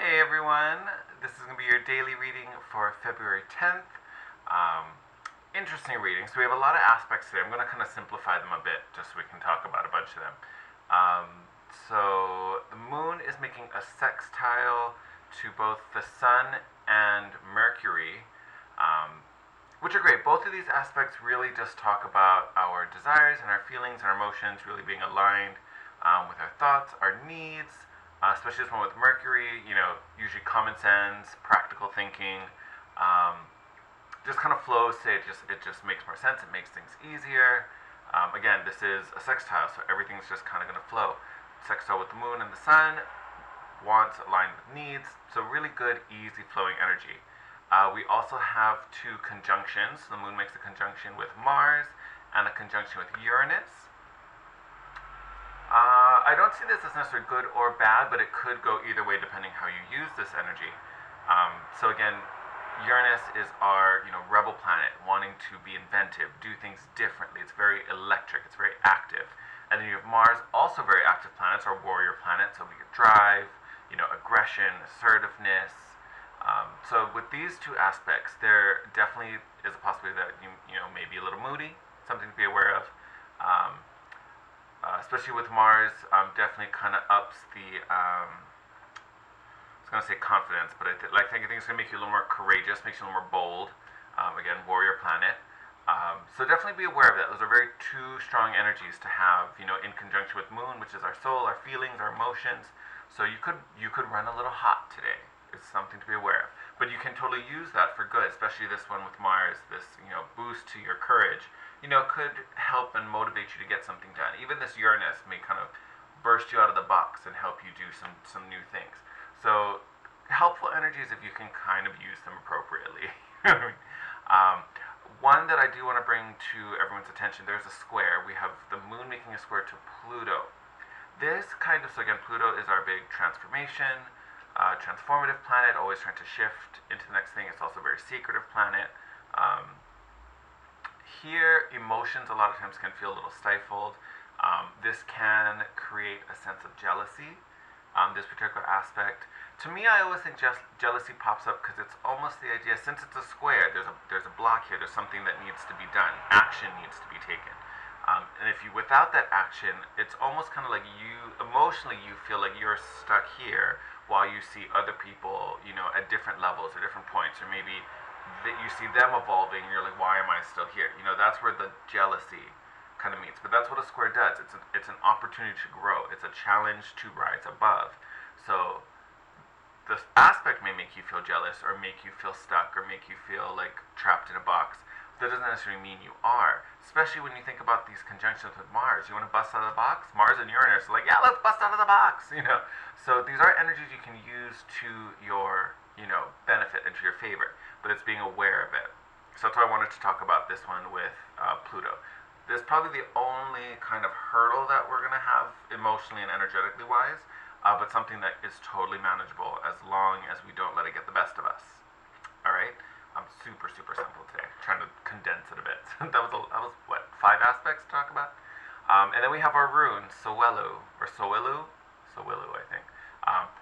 Hey everyone, this is going to be your daily reading for February 10th. Um, Interesting reading. So we have a lot of aspects today. I'm going to kind of simplify them a bit just so we can talk about a bunch of them. Um, so the moon is making a sextile to both the sun and Mercury, um, which are great. Both of these aspects really just talk about our desires and our feelings and our emotions really being aligned with our thoughts, our needs, especially this one with Mercury, usually common sense, practical thinking, just kind of flows. It just makes more sense. It makes things easier. Again, this is a sextile, so everything's just kind of going to flow. Sextile with the moon and the sun, wants aligned with needs, so really good, easy flowing energy. We also have two conjunctions. The moon makes a conjunction with Mars and a conjunction with Uranus. I don't see this as necessarily good or bad, but it could go either way depending how you use this energy. So again, Uranus is our rebel planet, wanting to be inventive, do things differently. It's very electric. It's very active. And then you have Mars, also very active planet. It's our warrior planet, so we could drive, aggression, assertiveness. So with these two aspects, there definitely is a possibility that you may be a little moody, something to be aware of. Especially with Mars, definitely kind of ups the, I was going to say confidence, but I think it's going to make you a little more courageous, makes you a little more bold. Again, warrior planet. So definitely be aware of that. Those are very two strong energies to have, in conjunction with Moon, which is our soul, our feelings, our emotions. So you could run a little hot today. It's something to be aware of. But you can totally use that for good, especially this one with Mars, this boost to your courage. Could help and motivate you to get something done. Even this Uranus may kind of burst you out of the box and help you do some new things. So helpful energies if you can kind of use them appropriately. One that I do want to bring to everyone's attention, there's a square. We have the moon making a square to Pluto. So again, Pluto is our big transformation, transformative planet, always trying to shift into the next thing. It's also a very secretive planet. Here, emotions a lot of times can feel a little stifled. This can create a sense of jealousy, this particular aspect. To me, I always think jealousy pops up because it's almost the idea, since it's a square, there's a block here, there's something that needs to be done, action needs to be taken. And if you, without that action, it's almost kind of like emotionally you feel like you're stuck here while you see other people, at different levels or different points, or maybe that you see them evolving and you're like, why am I still here? That's where the jealousy kind of meets. But that's what a square does. It's an opportunity to grow. It's a challenge to rise above. So this aspect may make you feel jealous or make you feel stuck or make you feel like trapped in a box. That doesn't necessarily mean you are. Especially when you think about these conjunctions with Mars. You want to bust out of the box? Mars and Uranus are like, yeah, let's bust out of the box. So these are energies you can use to your benefit and to your favor, but it's being aware of it. So that's why I wanted to talk about this one with Pluto. This is probably the only kind of hurdle that we're going to have emotionally and energetically wise, but something that is totally manageable as long as we don't let it get the best of us. All right? I'm super simple today. I'm trying to condense it a bit. that was what, 5 aspects to talk about? And then we have our rune, Sowelu, I think.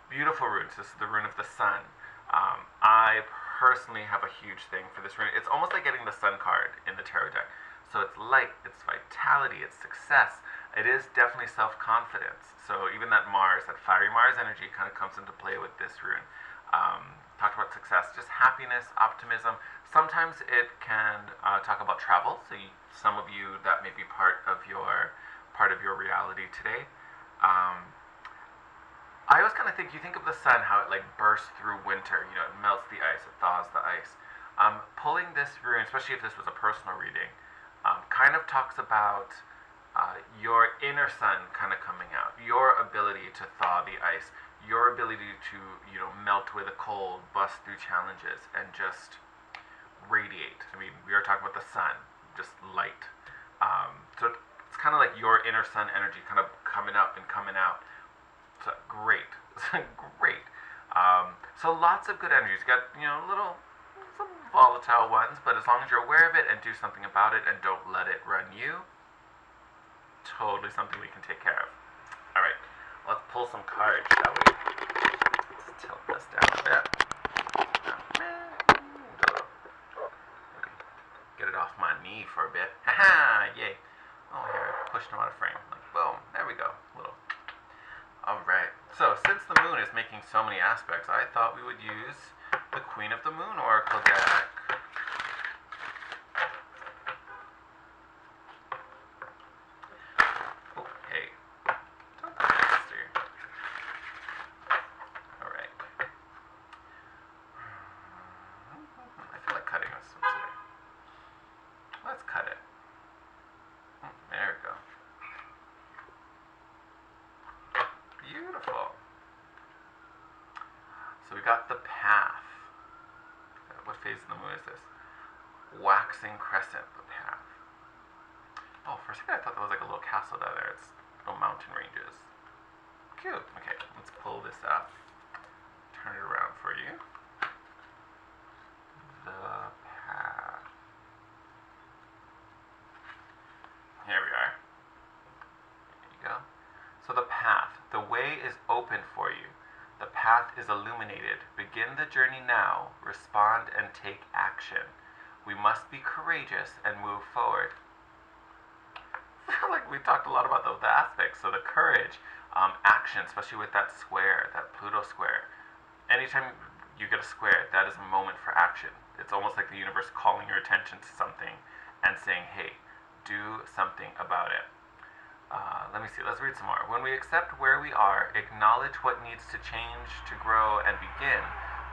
Beautiful runes. This is the rune of the sun. I personally have a huge thing for this rune. It's almost like getting the sun card in the tarot deck. So it's light, it's vitality, it's success. It is definitely self-confidence. So even that Mars, that fiery Mars energy kind of comes into play with this rune. Talked about success, just happiness, optimism. Sometimes it can talk about travel. So some of you, that may be part of your reality today. I always kind of think, you think of the sun, how it like bursts through winter, it melts the ice, it thaws the ice. Pulling this rune, especially if this was a personal reading, kind of talks about your inner sun kind of coming out, your ability to thaw the ice, your ability to, melt with the cold, bust through challenges, and just radiate. I mean, we are talking about the sun, just light. So it's kind of like your inner sun energy kind of coming up and coming out. So great. Great. So lots of good energies. You got, some volatile ones, but as long as you're aware of it and do something about it and don't let it run you, totally something we can take care of. All right, let's pull some cards, shall we? Let's tilt this down. since the moon is making so many aspects, I thought we would use the Queen of the Moon Oracle deck. Oh, hey. Don't be nasty. Alright. I feel like cutting this today. Let's cut it. There we go. Beautiful. So we got the path. What phase of the moon is this? Waxing crescent, the path. Oh, for a second I thought that was like a little castle down there. It's little mountain ranges. Cute. Okay, let's pull this up. Turn it around for you. The path. Here we are. There you go. So the path. The way is open for you. The path is illuminated. Begin the journey now. Respond and take action. We must be courageous and move forward. I feel like we talked a lot about the aspects. So the courage, action, especially with that square, that Pluto square. Anytime you get a square, that is a moment for action. It's almost like the universe calling your attention to something and saying, hey, do something about it. Let me see, let's read some more. When we accept where we are, acknowledge what needs to change, to grow, and begin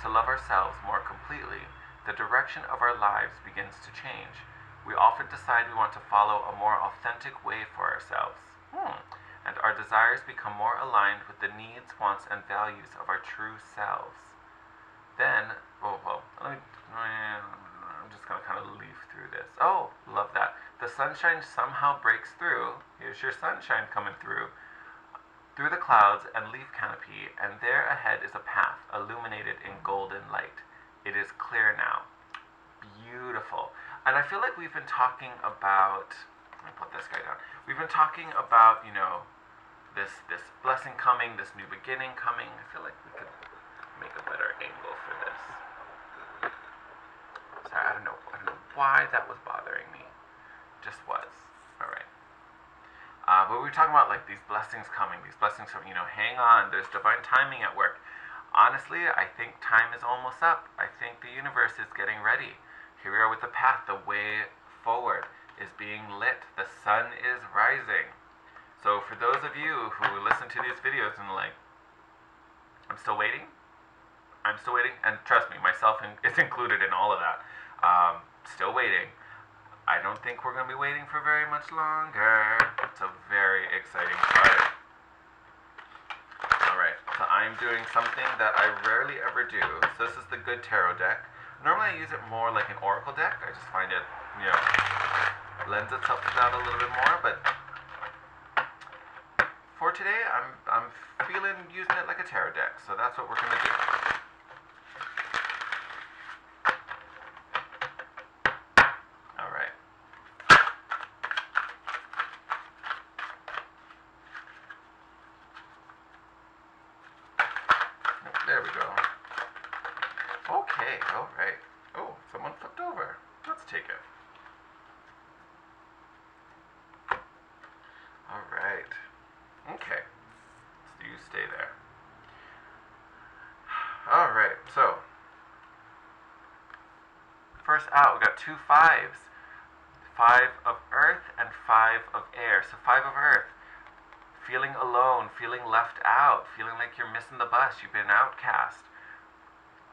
to love ourselves more completely, the direction of our lives begins to change. We often decide we want to follow a more authentic way for ourselves. And our desires become more aligned with the needs, wants, and values of our true selves. Then, I'm just going to kind of leaf through this. Oh, love that. The sunshine somehow breaks through. Here's your sunshine coming through the clouds and leaf canopy, and there ahead is a path illuminated in golden light. It is clear now. Beautiful. And I feel like we've been talking about, let me put this guy down. We've been talking about, this blessing coming, this new beginning coming. I feel like we could make a better angle for this. Sorry, I don't know why that was bothering me. Just was. Alright. But we were talking about like these blessings coming, hang on, there's divine timing at work. Honestly, I think time is almost up. I think the universe is getting ready. Here we are with the path. The way forward is being lit. The sun is rising. So for those of you who listen to these videos and like, I'm still waiting, and trust me, myself is included in all of that. Still waiting. I don't think we're going to be waiting for very much longer. It's a very exciting part. Alright, so I'm doing something that I rarely ever do. So this is the Good Tarot deck. Normally I use it more like an oracle deck. I just find it, lends itself to that a little bit more. But for today, I'm feeling using it like a tarot deck. So that's what we're going to do. There we go. Okay, alright. Oh, someone flipped over. Let's take it. Alright. Okay. So you stay there. Alright, so. First out, we got 2 5s. 5 of earth and 5 of air. So 5 of earth. Feeling alone, feeling left out, feeling like you're missing the bus, you've been outcast.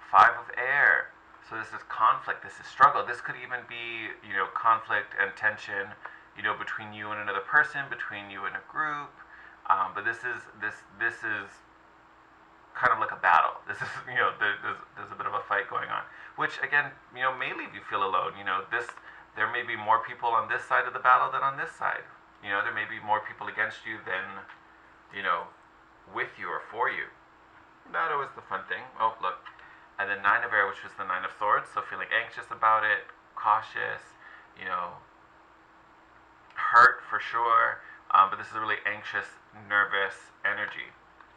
5 of air. So this is conflict, this is struggle. This could even be, conflict and tension, between you and another person, between you and a group. But this is kind of like a battle. This is, there's a bit of a fight going on, which again, may leave you feel alone. There may be more people on this side of the battle than on this side. There may be more people against you than, with you or for you. Not always the fun thing. Oh, look. And then 9 of air, which is the 9 of swords. So feeling anxious about it, cautious, hurt for sure. But this is a really anxious, nervous energy.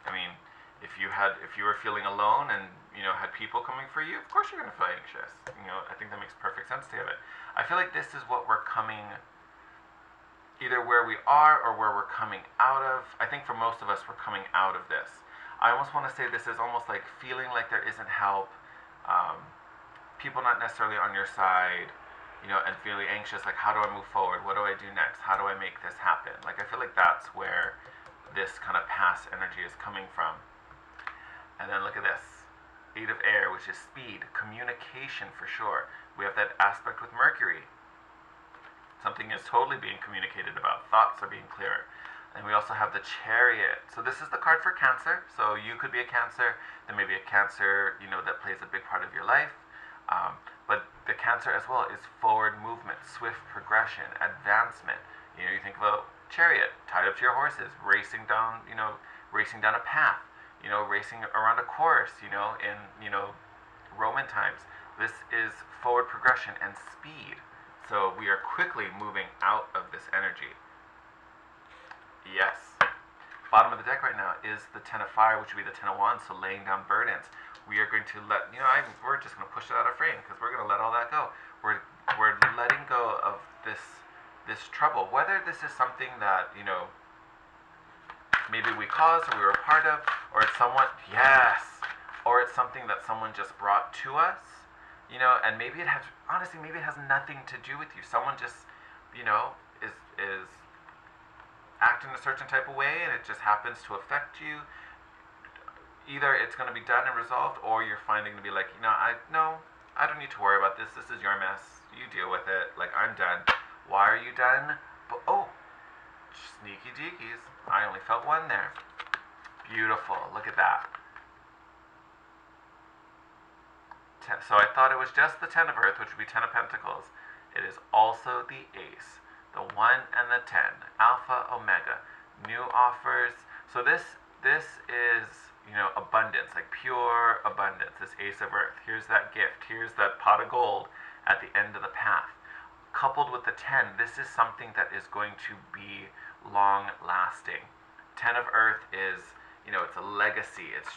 I mean, if you were feeling alone and, had people coming for you, of course you're going to feel anxious. I think that makes perfect sense to it. I feel like this is what we're coming, either where we are or where we're coming out of. I think for most of us, we're coming out of this. I almost want to say this is almost like feeling like there isn't help, um, people not necessarily on your side, and feeling anxious, like, how do I move forward? What do I do next? How do I make this happen? Like, I feel like that's where this kind of past energy is coming from. And then look at this. Eight of air, which is speed, communication for sure. We have that aspect with Mercury. Something is totally being communicated about. Thoughts are being clearer. And we also have the Chariot. So this is the card for Cancer. So you could be a Cancer. There may be a Cancer, that plays a big part of your life. But the Cancer as well is forward movement, swift progression, advancement. You think of a chariot tied up to your horses, racing down a path, racing around a course, in, Roman times. This is forward progression and speed. So we are quickly moving out of this energy. Yes. Bottom of the deck right now is the Ten of Fire, which would be the Ten of Wands, so laying down burdens. We are going to let, we're just going to push it out of frame because we're going to let all that go. We're letting go of this trouble. Whether this is something that, maybe we caused or we were a part of, or it's or it's something that someone just brought to us, and maybe it has nothing to do with you. Someone just, is acting a certain type of way and it just happens to affect you. Either it's going to be done and resolved, or you're finding to be like, I don't need to worry about this. This is your mess. You deal with it. Like, I'm done. Why are you done? But, sneaky deakies. I only felt one there. Beautiful. Look at that. So I thought it was just the Ten of Earth, which would be Ten of Pentacles. It is also the Ace, the 1 and the 10, Alpha, Omega, new offers. So this is, abundance, like pure abundance, this Ace of Earth. Here's that gift. Here's that pot of gold at the end of the path. Coupled with the 10, this is something that is going to be long lasting. 10 of Earth is, it's a legacy. It's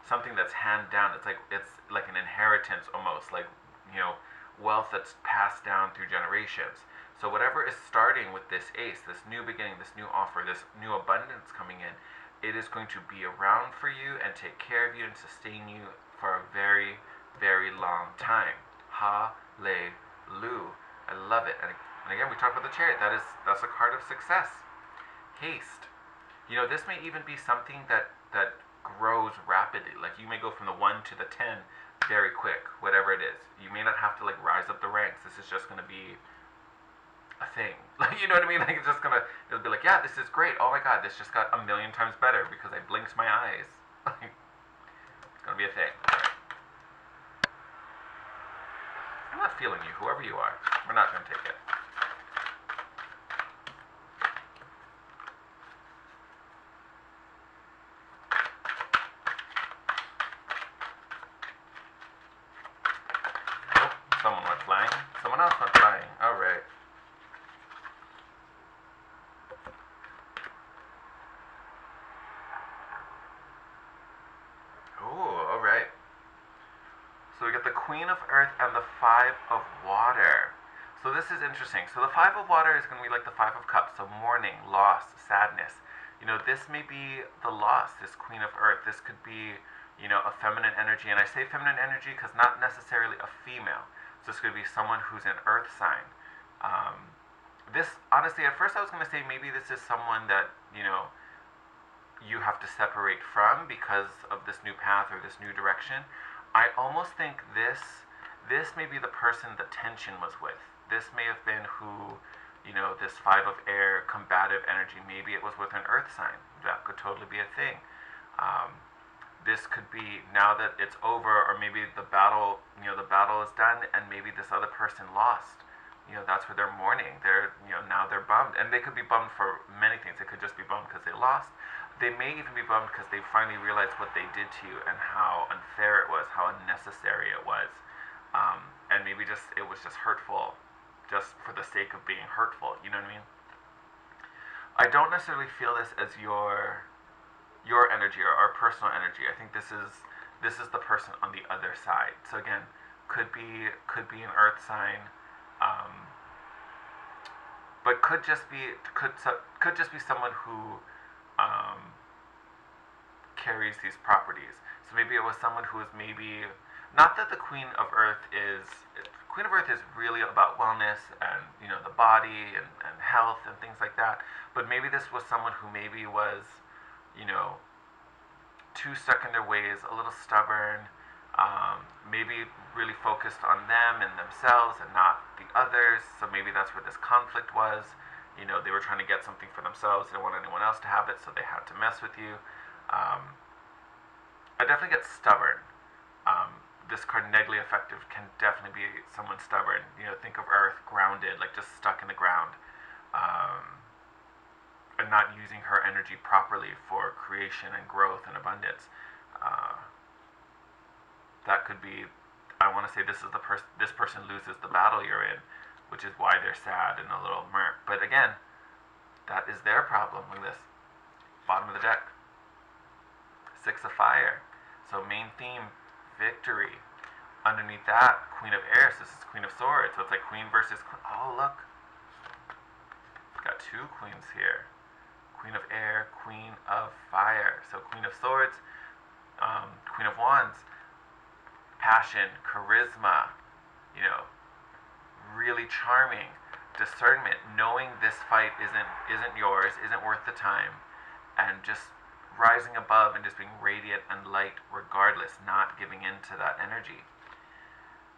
something that's hand down. It's like an inheritance almost, like, wealth that's passed down through generations. So whatever is starting with this Ace, this new beginning, this new offer, this new abundance coming in, it is going to be around for you and take care of you and sustain you for a very, very long time. Hallelujah. I love it. And again, we talked about the Chariot. That's a card of success. Haste. This may even be something that grows rapidly. Like, you may go from the 1 to the 10 very quick, whatever it is. You may not have to, like, rise up the ranks. This is just going to be a thing. Like, you know what I mean? Like, it'll be like, yeah, this is great. Oh my god, this just got a million times better because I blinked my eyes. It's going to be a thing. Right. I'm not feeling you, whoever you are. We're not going to take it. Someone went flying. Someone else went flying. Alright. Ooh, alright. So we got the Queen of Earth and the Five of Water. So this is interesting. So the Five of Water is going to be like the Five of Cups. So mourning, loss, sadness. This may be the loss, this Queen of Earth. This could be, a feminine energy. And I say feminine energy because not necessarily a female. So this could be someone who's an earth sign. This, honestly, at first I was going to say maybe this is someone that, you have to separate from because of this new path or this new direction. I almost think this may be the person the tension was with. This may have been who, this Five of Air, combative energy, maybe it was with an earth sign. That could totally be a thing. This could be now that it's over, or maybe the battle is done, and maybe this other person lost. That's where they're mourning. They're, now they're bummed. And they could be bummed for many things. They could just be bummed because they lost. They may even be bummed because they finally realized what they did to you and how unfair it was, how unnecessary it was. And maybe it was just hurtful, just for the sake of being hurtful. You know what I mean? I don't necessarily feel this as your energy or our personal energy. I think this is the person on the other side. So again, could be an earth sign, but could just be someone who carries these properties. So maybe it was someone who was maybe, not that the Queen of Earth is really about wellness and, you know, the body and health and things like that. But maybe this was someone who maybe was, you know, too stuck in their ways, a little stubborn, maybe really focused on them and themselves and not the others. So maybe that's where this conflict was. You know, they were trying to get something for themselves. They didn't want anyone else to have it, so they had to mess with you. I definitely get stubborn. This card, negligently effective, can definitely be someone stubborn. You know, think of Earth, grounded, like just stuck in the ground. And not using her energy properly for creation and growth and abundance. That could be, I want to say this person loses the battle you're in, which is why they're sad and a little murk. But again, that is their problem. Look at this. Bottom of the deck. Six of Fire. So main theme, victory. Underneath that, Queen of Air. So this is Queen of Swords. So it's like Queen versus Queen. Oh, look. Got two queens here. Queen of Air, Queen of Fire. So Queen of Swords, Queen of Wands. Passion, charisma, you know, really charming, discernment, knowing this fight isn't yours, isn't worth the time, and just rising above and just being radiant and light regardless, not giving in to that energy.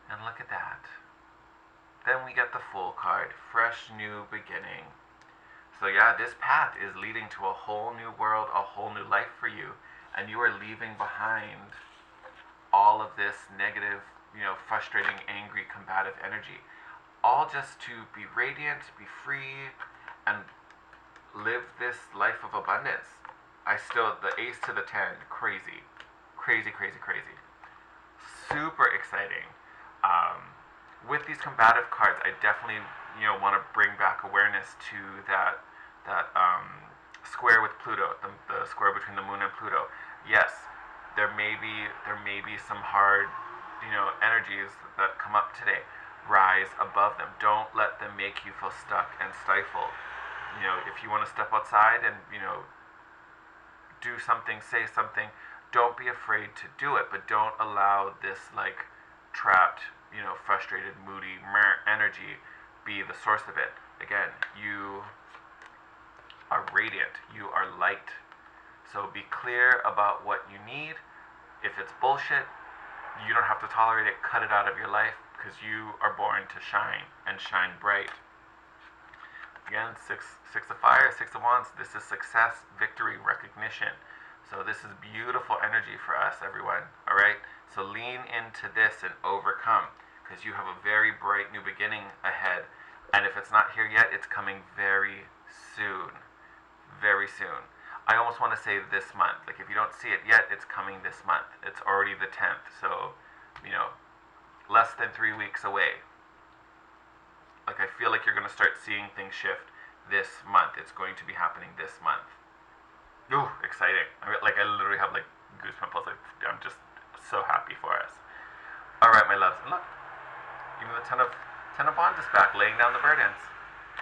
And look at that. Then we get the Fool card, fresh new beginning. So yeah, this path is leading to a whole new world, a whole new life for you, and you are leaving behind all of this negative, you know, frustrating, angry, combative energy. All just to be radiant, be free, and live this life of abundance. The Ace to the 10, crazy. Crazy, crazy, crazy. Super exciting. With these combative cards, I definitely, you know, want to bring back awareness to that square with Pluto, the square between the Moon and Pluto. Yes, there may be some hard, you know, energies that come up today. Rise above them. Don't let them make you feel stuck and stifled. You know, if you want to step outside and, you know, do something, say something, don't be afraid to do it, but don't allow this like trapped, you know, frustrated, moody energy be the source of it. Again, you are radiant, you are light. So be clear about what you need. If it's bullshit, you don't have to tolerate it. Cut it out of your life, because you are born to shine and shine bright. Again, six of Fire, Six of Wands. This is success, victory, recognition. So this is beautiful energy for us, everyone. All right. So lean into this and overcome, because you have a very bright new beginning ahead. And if it's not here yet, it's coming very soon. Very soon. I almost want to say this month. Like, if you don't see it yet, it's coming this month. It's already the 10th. So, you know, less than 3 weeks away. Like, I feel like you're going to start seeing things shift this month. It's going to be happening this month. Ooh, exciting. I literally have, like, goosebumps. I'm just so happy for us. All right, my loves. And look, even the Ten of Wands is back, laying down the burdens.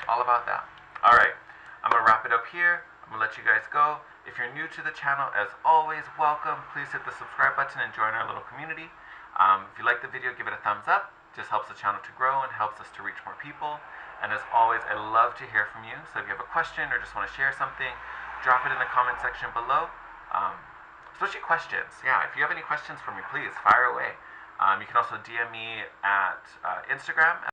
All about that. All right. I'm going to wrap it up here. I'm going to let you guys go. If you're new to the channel, as always, welcome. Please hit the subscribe button and join our little community. If you like the video, give it a thumbs up. It just helps the channel to grow and helps us to reach more people. And as always, I love to hear from you. So if you have a question or just want to share something, drop it in the comment section below. Especially questions. Yeah, if you have any questions for me, please fire away. You can also DM me at Instagram